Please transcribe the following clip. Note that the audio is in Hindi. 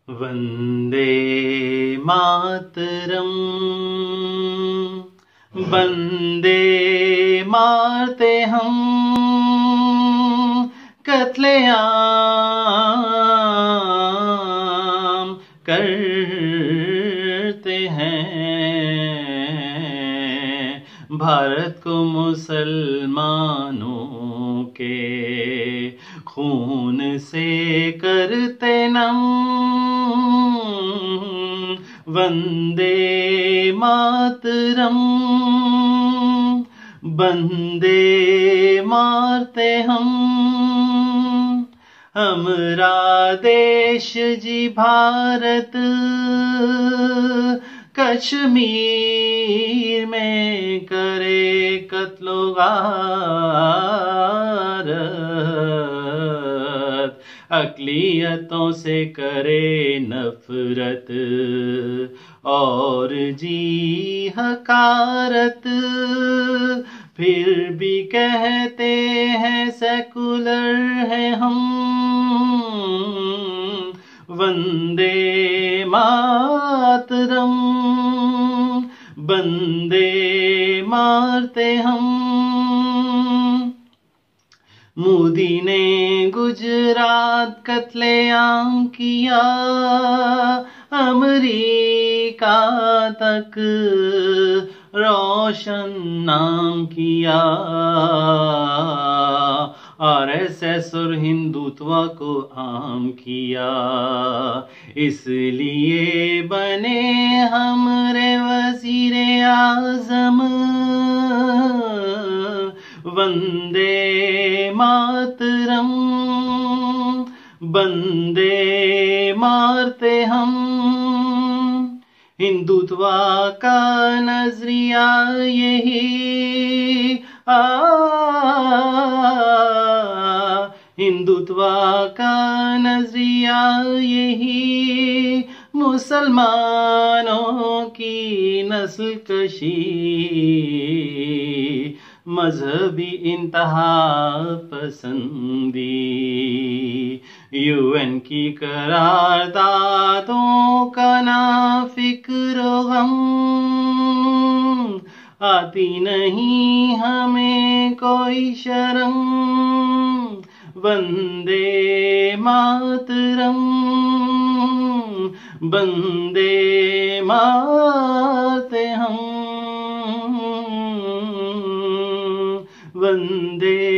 वंदे मातरम, वंदे मारते हम कत्लेआम करते हैं। भारत को मुसलमानों के खून से करते नम। वंदे मातरम, वंदे मारते हम। हमरा देश जी भारत कश्मीर में करे कत्लो गारत, अक़लियतों से करे नफरत और जी हकारत। फिर भी कहते हैं सेकुलर है हम। वंदे मातरम, वंदे मारते हम। मोदी ने गुजरात कत्लेआम किया, अमेरिका तक रोशन नाम किया। आरएसएस और हिंदुत्व को आम किया, इसलिए बने हमरे वज़ीरे आज़म। वंदे मातरम, वंदे मारते हम। हिंदुत्व का नजरिया यही हिंदुत्व का नजरिया यही मुसलमानों की नस्ल कशी, मजहबी इंतहा पसंदी, यूएन की करारदादों का ना फिक्र गम। आती नहीं हमें कोई शर्म। वंदे मातरम, वंदे मारते हम। वंदे